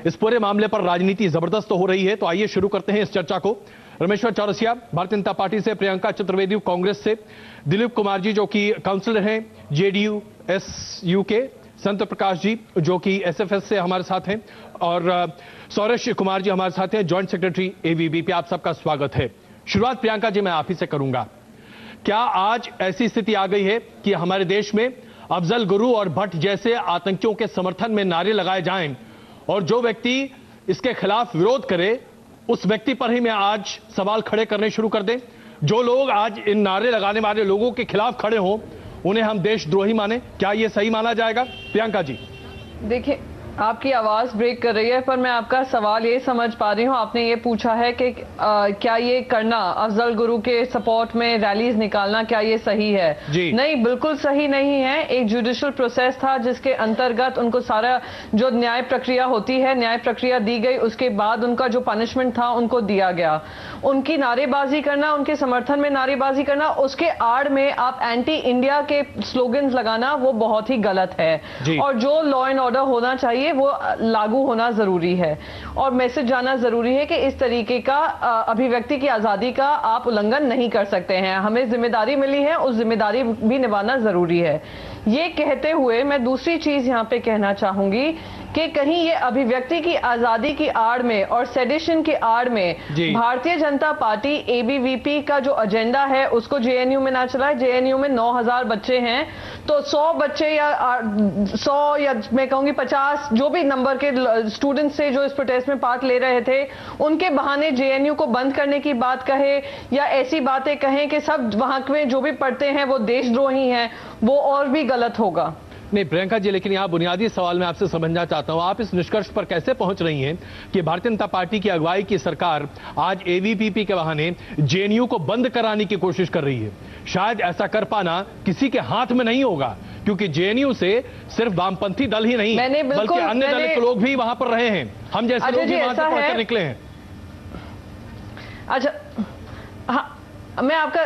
इस पूरे मामले पर राजनीति जबरदस्त हो रही है, तो आइए शुरू करते हैं इस चर्चा को। रमेश्वर चौरसिया भारतीय जनता पार्टी से, प्रियंका चतुर्वेदी कांग्रेस से, दिलीप कुमार जी जो कि काउंसलर हैं जेडीयू एसयू के, संत प्रकाश जी जो कि एसएफएस से हमारे साथ हैं, और सौरश कुमार जी हमारे साथ हैं, ज्वाइंट सेक्रेटरी एबीवीपी। आप सबका स्वागत है। शुरुआत प्रियंका जी मैं आप ही से करूंगा। क्या आज ऐसी स्थिति आ गई है कि हमारे देश में अफजल गुरु और भट्ट जैसे आतंकियों के समर्थन में नारे लगाए जाएं, और जो व्यक्ति इसके खिलाफ विरोध करे उस व्यक्ति पर ही मैं आज सवाल खड़े करने शुरू कर दें? जो लोग आज इन नारे लगाने वाले लोगों के खिलाफ खड़े हों उन्हें हम देशद्रोही माने, क्या यह सही माना जाएगा? प्रियंका जी देखिए, आपकी आवाज ब्रेक कर रही है, पर मैं आपका सवाल ये समझ पा रही हूँ। आपने ये पूछा है कि क्या ये करना, अफजल गुरु के सपोर्ट में रैलीज निकालना, क्या ये सही है? जी नहीं, बिल्कुल सही नहीं है। एक जुडिशियल प्रोसेस था जिसके अंतर्गत उनको सारा जो न्याय प्रक्रिया होती है, न्याय प्रक्रिया दी गई, उसके बाद उनका जो पनिशमेंट था उनको दिया गया। उनकी नारेबाजी करना, उनके समर्थन में नारेबाजी करना, उसके आड़ में आप एंटी इंडिया के स्लोगन्स लगाना, वो बहुत ही गलत है। और जो लॉ एंड ऑर्डर होना चाहिए वो लागू होना जरूरी है, और मैसेज जाना जरूरी है कि इस तरीके का अभिव्यक्ति की आजादी का आप उल्लंघन नहीं कर सकते हैं। हमें जिम्मेदारी मिली है, उस जिम्मेदारी भी निभाना जरूरी है। ये कहते हुए मैं दूसरी चीज यहां पे कहना चाहूंगी कि कहीं ये अभिव्यक्ति की आजादी की आड़ में और सेडिशन की आड़ में भारतीय जनता पार्टी एबीवीपी का जो एजेंडा है उसको जेएनयू में ना चलाए। जेएनयू में 9000 बच्चे हैं, तो 100 बच्चे या 100 या मैं कहूंगी 50 जो भी नंबर के स्टूडेंट्स थे जो इस प्रोटेस्ट में पार्ट ले रहे थे, उनके बहाने जेएनयू को बंद करने की बात कहे या ऐसी बातें कहें कि सब वहां में जो भी पढ़ते हैं वो देशद्रोही हैं, वो और भी गलत होगा। नहीं प्रियंका जी, लेकिन यहाँ बुनियादी सवाल मैं आपसे समझना चाहता हूं, आप इस निष्कर्ष पर कैसे पहुंच रही हैं कि भारतीय जनता पार्टी की अगुवाई की सरकार आज एबीवीपी के बहाने जेएनयू को बंद कराने की कोशिश कर रही है? शायद ऐसा कर पाना किसी के हाथ में नहीं होगा, क्योंकि जेएनयू से सिर्फ वामपंथी दल ही नहीं बल्कि अन्य दल के लोग भी वहां पर रहे हैं, हम जैसे लोग भी वहां से पढ़कर निकले हैं। अच्छा, हाँ, मैं आपका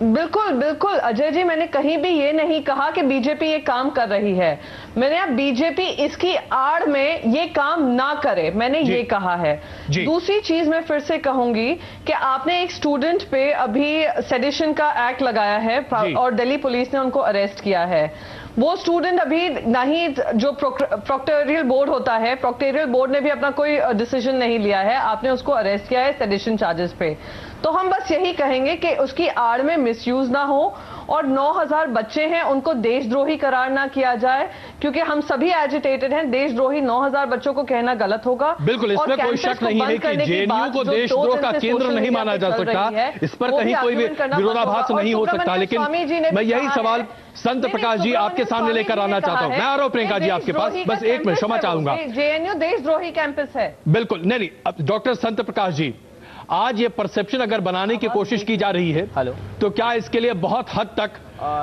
बिल्कुल अजय जी, मैंने कहीं भी ये नहीं कहा कि बीजेपी ये काम कर रही है। मैंने अब बीजेपी इसकी आड़ में ये काम ना करे, मैंने ये कहा है। दूसरी चीज मैं फिर से कहूंगी कि आपने एक स्टूडेंट पे अभी सेडिशन का एक्ट लगाया है और दिल्ली पुलिस ने उनको अरेस्ट किया है। वो स्टूडेंट अभी ना ही जो प्रोक्टोरियल बोर्ड होता है, प्रोक्टोरियल बोर्ड ने भी अपना कोई डिसीजन नहीं लिया है, आपने उसको अरेस्ट किया है सेडिशन चार्जेस पे। तो हम बस यही कहेंगे कि उसकी आड़ में मिसयूज ना हो और 9000 बच्चे हैं उनको देशद्रोही करार ना किया जाए, क्योंकि हम सभी एजिटेटेड हैं। देशद्रोही 9000 बच्चों को कहना गलत होगा। बिल्कुल, इसमें कोई शक नहीं है कि जेएनयू को देशद्रोह का केंद्र नहीं माना जा सकता, इस पर कहीं कोई विरोधाभास नहीं हो सकता। लेकिन मैं यही सवाल संत प्रकाश जी आपके सामने लेकर आना चाहता हूं। मैं आ रहा हूं प्रियंका जी आपके पास, बस एक मिनट क्षमा चाहूंगा। जेएनयू देशद्रोही कैंपस है। बिल्कुल नहीं, डॉक्टर संत प्रकाश जी, आज ये परसेप्शन अगर बनाने की कोशिश की जा रही है तो क्या इसके लिए बहुत हद तक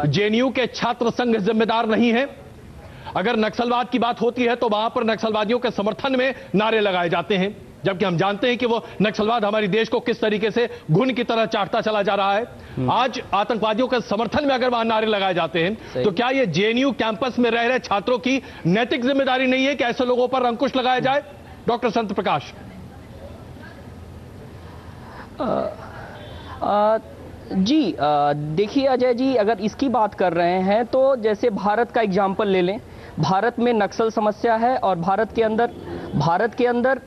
जेएनयू के छात्र संघ जिम्मेदार नहीं है? अगर नक्सलवाद की बात होती है तो वहां पर नक्सलवादियों के समर्थन में नारे लगाए जाते हैं, जबकि हम जानते हैं कि वो नक्सलवाद हमारे देश को किस तरीके से घुन की तरह चाटता चला जा रहा है। आज आतंकवादियों के समर्थन में अगर वहां नारे लगाए जाते हैं तो क्या ये जेएनयू कैंपस में रह रहे छात्रों की नैतिक जिम्मेदारी नहीं है कि ऐसे लोगों पर अंकुश लगाया जाए? डॉक्टर संत प्रकाश। जी देखिए अजय जी, अगर इसकी बात कर रहे हैं तो जैसे भारत का एग्जाम्पल ले लें। भारत में नक्सल समस्या है और भारत के अंदर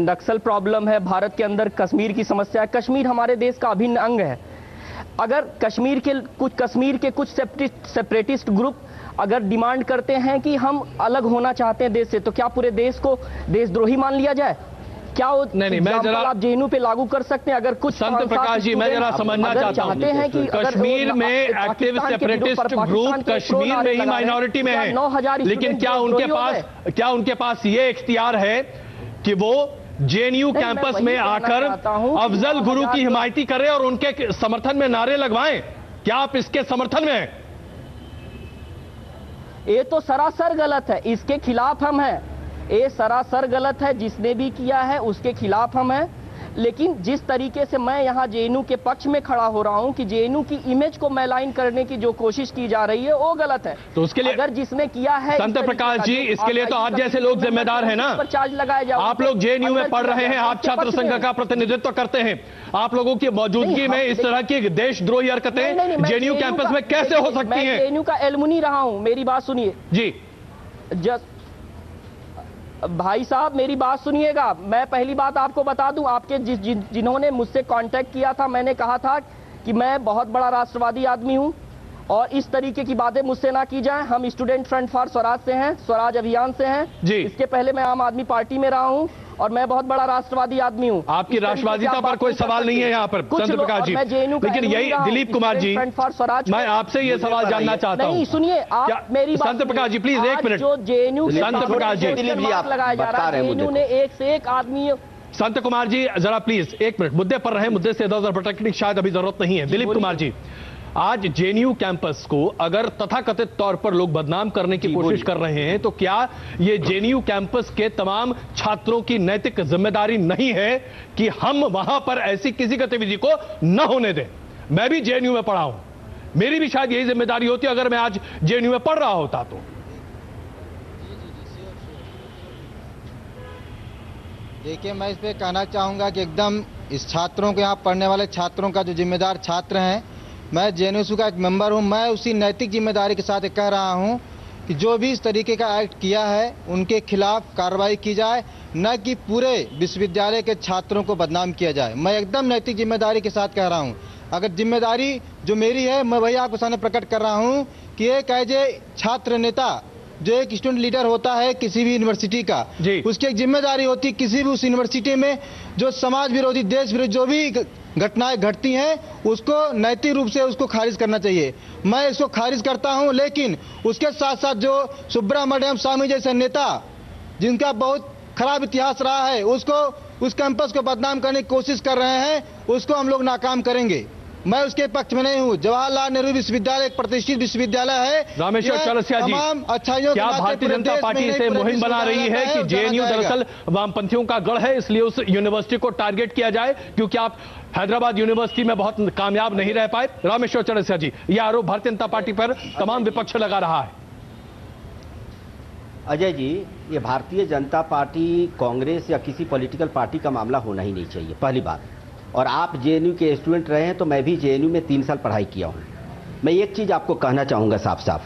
नक्सल प्रॉब्लम है। भारत के अंदर कश्मीर की समस्या है। कश्मीर हमारे देश का अभिन्न अंग है। अगर कश्मीर के कुछ सेपरेटिस्ट ग्रुप अगर डिमांड करते हैं कि हम अलग होना चाहते हैं देश से, तो क्या पूरे देश को देशद्रोही मान लिया जाए? क्या नहीं, मैं जरा आप जेएनयू पे लागू कर सकते हैं? अगर कुछ संत प्रकाश जी, मैं जरा समझना चाहता हूं कि कश्मीर में एक्टिव सेपरेटिस्ट ग्रुप कश्मीर में ही माइनॉरिटी में है, लेकिन क्या उनके पास ये इख्तियार है कि वो जेएनयू कैंपस में आकर अफजल गुरु की हिमायती करें और उनके समर्थन में नारे लगवाएं? क्या आप इसके समर्थन में हैं? ये तो सरासर गलत है, इसके खिलाफ हम हैं। ये सरासर गलत है, जिसने भी किया है उसके खिलाफ हम हैं। लेकिन जिस तरीके से मैं यहाँ जेएनयू के पक्ष में खड़ा हो रहा हूँ कि जेएनयू की इमेज को मैलाइन करने की जो कोशिश की जा रही है वो गलत है। तो उसके लिए अगर जिसने किया है संत प्रकाश जी, इसके लिए तो आप जैसे लोग जिम्मेदार हैं ना। पर चार्ज लगाया जाए। आप लोग जेएनयू में पढ़ रहे हैं, आप छात्र संघ का प्रतिनिधित्व करते हैं, आप लोगों की मौजूदगी में इस तरह की देशद्रोही हरकतें जेएनयू कैंपस में कैसे हो सकती हैं? जेएनयू का एलुमनी रहा हूं, मेरी बात सुनिए जी। भाई साहब मेरी बात सुनिएगा। मैं पहली बात आपको बता दूं, आपके जिन्होंने मुझसे कांटेक्ट किया था, मैंने कहा था कि मैं बहुत बड़ा राष्ट्रवादी आदमी हूं और इस तरीके की बातें मुझसे ना की जाए। हम स्टूडेंट फ्रंट फॉर स्वराज से हैं, स्वराज अभियान से हैं जी। इसके पहले मैं आम आदमी पार्टी में रहा हूं और मैं बहुत बड़ा राष्ट्रवादी आदमी हूं। आपकी राष्ट्रवादिता पर कोई सवाल नहीं है यहाँ पर संत प्रकाश जी, लेकिन यही दिलीप कुमार जी, मैं आपसे ये सवाल जानना चाहता हूँ। नहीं सुनिए, आप मेरी बात, संत प्रकाश जी प्लीज एक मिनट। जो जेएनयू संत प्रकाश जी लगाया जा रहा है, जेएनयू ने एक से एक आदमी। संत कुमार जी जरा प्लीज एक मिनट, मुद्दे पर रहे, मुद्दे से इधर-उधर भटकने की शायद अभी जरूरत नहीं है। दिलीप कुमार जी, आज जेएनयू कैंपस को अगर तथाकथित तौर पर लोग बदनाम करने की कोशिश कर रहे हैं तो क्या ये जेएनयू कैंपस के तमाम छात्रों की नैतिक जिम्मेदारी नहीं है कि हम वहां पर ऐसी किसी गतिविधि को न होने दें? मैं भी जेएनयू में पढ़ा हूं, मेरी भी शायद यही जिम्मेदारी होती अगर मैं आज जेएनयू में पढ़ रहा होता तो। देखिए, मैं इस पे कहना चाहूंगा कि एकदम इस छात्रों को, यहाँ पढ़ने वाले छात्रों का जो जिम्मेदार छात्र हैं, मैं जेएनयू का एक मेंबर हूं, मैं उसी नैतिक जिम्मेदारी के साथ कह रहा हूं कि जो भी इस तरीके का एक्ट किया है उनके खिलाफ कार्रवाई की जाए, न कि पूरे विश्वविद्यालय के छात्रों को बदनाम किया जाए। मैं एकदम नैतिक जिम्मेदारी के साथ कह रहा हूं। अगर जिम्मेदारी जो मेरी है, मैं वही आपके सामने प्रकट कर रहा हूं कि एक एज ए छात्र नेता, जो एक स्टूडेंट लीडर होता है किसी भी यूनिवर्सिटी का, उसकी एक जिम्मेदारी होती है किसी भी उस यूनिवर्सिटी में जो समाज विरोधी, देश विरोधी जो भी घटनाएं घटती हैं उसको नैतिक रूप से उसको खारिज करना चाहिए। मैं इसको खारिज करता हूं, लेकिन उसके साथ साथ जो सुब्रमण्यम स्वामी जैसे नेता जिनका बहुत खराब इतिहास रहा है, उसको उस कैंपस को बदनाम करने की कोशिश कर रहे हैं, उसको हम लोग नाकाम करेंगे। मैं उसके पक्ष में नहीं हूं। जवाहरलाल नेहरू विश्वविद्यालय एक प्रतिष्ठित विश्वविद्यालय है। रामेश्वर चौरसिया जी, क्या भारतीय जनता पार्टी से मुहिम बना रही है कि जेएनयू दरअसल वामपंथियों का गढ़ है, इसलिए उस यूनिवर्सिटी को टारगेट किया जाए क्योंकि आप हैदराबाद यूनिवर्सिटी में बहुत कामयाब नहीं रह पाए? रामेश्वर चौरसिया जी, यह आरोप भारतीय जनता पार्टी पर तमाम विपक्ष लगा रहा है। अजय जी, ये भारतीय जनता पार्टी, कांग्रेस या किसी पॉलिटिकल पार्टी का मामला होना ही नहीं चाहिए, पहली बात। और आप जेएनयू के स्टूडेंट रहे हैं तो मैं भी जेएनयू में 3 साल पढ़ाई किया हूं। मैं एक चीज आपको कहना चाहूंगा साफ साफ,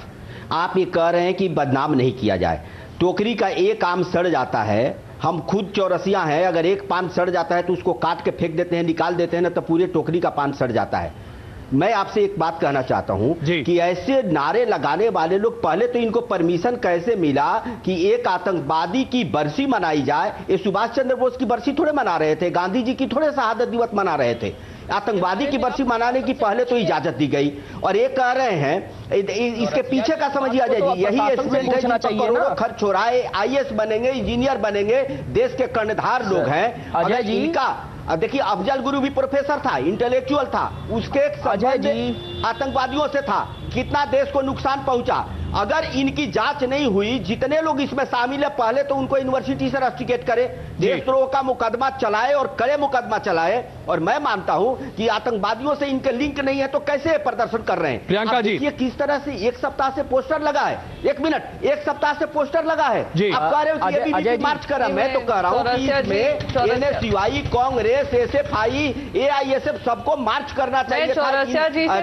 आप ये कह रहे हैं कि बदनाम नहीं किया जाए। टोकरी का एक आम सड़ जाता है, हम खुद चौरसिया हैं, अगर एक पान सड़ जाता है तो उसको काट के फेंक देते हैं, निकाल देते हैं ना, तो पूरे टोकरी का पान सड़ जाता है। मैं आपसे एक बात कहना चाहता हूं कि ऐसे नारे लगाने वाले लोग, पहले तो इनको परमिशन कैसे मिला कि एक आतंकवादी की बरसी मनाई जाए? ये सुभाष चंद्र बोस की बरसी थोड़े मना रहे थे, गांधी जी की थोड़े शहादत दिवस मना रहे थे। आतंकवादी की बरसी मनाने की पहले तो इजाजत दी गई और ये कह रहे हैं, इसके पीछे का समझिए अजय जी, यही स्टूडेंट है करोड़ों खर्च हो रहा है, आईएएस बनेंगे, इंजीनियर बनेंगे, देश के कर्णधार लोग हैं। अजय जी इनका अब देखिए, अफजल गुरु भी प्रोफेसर था, इंटेलेक्चुअल था, उसके संबंध आतंकवादियों से था, कितना देश को नुकसान पहुंचा। अगर इनकी जांच नहीं हुई, जितने लोग इसमें शामिल है, पहले तो उनको यूनिवर्सिटी से रस्टिकेट करे, देशद्रोह का मुकदमा चलाए और कड़े मुकदमा चलाए। और मैं मानता हूं कि आतंकवादियों से इनके लिंक नहीं है तो कैसे प्रदर्शन कर रहे हैं? प्रियंका जी, ये किस तरह से एक सप्ताह से पोस्टर लगा है, एक मिनट, एक सप्ताह से पोस्टर लगा है, आप कह रहे हो कि एबीवीपी मार्च कर रहा है। मैं तो कह रहा हूं कि इसमें एनएसयूआई, कांग्रेस, एसएफआई, एआईएसएफ सबको मार्च करना चाहिए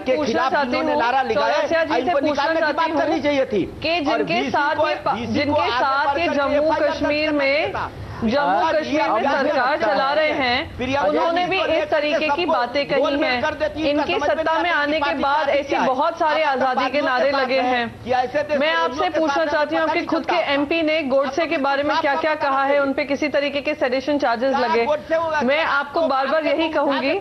के खिलाफ जिन्होंने नारा लगाया, इनको निकालने की बात करनी चाहिए थी। कि जिनके साथ ये जम्मू कश्मीर में सरकार चला रहे हैं, उन्होंने भी इस तरीके की बातें कही हैं। इनकी सत्ता में आने के बाद ऐसे बहुत सारे आजादी के नारे लगे हैं। मैं आपसे पूछना चाहती हूँ, आपके खुद के एमपी ने गोडसे के बारे में क्या क्या कहा है, उन पे किसी तरीके के सेडिशन चार्जेस लगे। मैं आपको बार बार यही कहूंगी,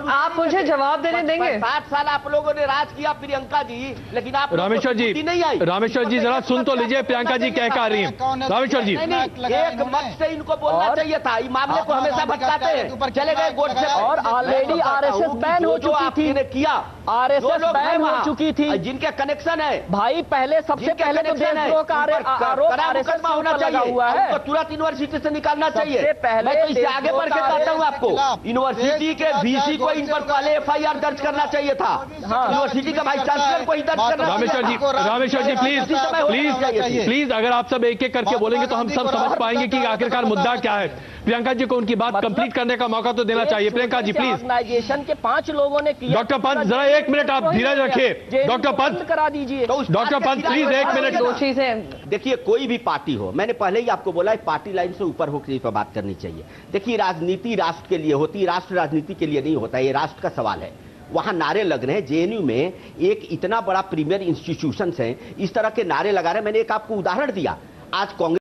आप मुझे जवाब देने देंगे? 7 साल आप लोगों ने राज किया प्रियंका जी, लेकिन आप रामेश्वर जी नहीं आई। रामेश्वर जी जरा सुन तो लीजिए, प्रियंका जी क्या कह रही है। रामेश्वर जी, एक वक्त से इनको बोलना चाहिए था। इस मामले को हमेशा भटकाते हैं, चले गए गोडसे। और ऑलरेडी आरएसएस बैन हो चुकी थी, किया आरएसएस बैन हो चुकी थी, जिनके कनेक्शन है भाई पहले सबसे पहले तो देशद्रोह का आरोप आरएसएस पे होना लगा हुआ है, तो तुरंत यूनिवर्सिटी से निकालना चाहिए। सबसे पहले मैं तो इससे आगे बढ़ के कहता हूँ आपको, यूनिवर्सिटी के वीसी को इन पर पहले एफआईआर दर्ज करना चाहिए था। यूनिवर्सिटी का वाइस चांसलर को ही दर्ज करना चाहिए। रामेश्वर जी प्लीज अगर आप सब एक एक करके बोलेंगे तो हम सब समझ पाएंगे कि आखिरकार मुद्दा क्या है। प्रियंका जी को उनकी बात कंप्लीट करने का मौका तो देना चाहिए। प्रियंका जी प्लीज। ऑर्गेनाइजेशन के 5 लोगों ने किया। डॉक्टर पंत जरा 1 मिनट आप धीरज रखिए। डॉक्टर पंत करा दीजिए। Doctor Pant please 1 minute. दोषी से देखिए, कोई भी पार्टी हो, मैंने पहले ही आपको बोला है, पार्टी लाइन से ऊपर होकर इस पर बात करनी चाहिए। देखिए, राजनीति राष्ट्र के लिए होती है, राष्ट्र राजनीति के लिए नहीं होता। ये राष्ट्र का सवाल है। वहां नारे लग रहे हैं, जेएनयू में एक इतना बड़ा प्रीमियर इंस्टीट्यूशन है, इस तरह के नारे लगा रहे हैं। मैंने एक आपको उदाहरण दिया, आज कांग्रेस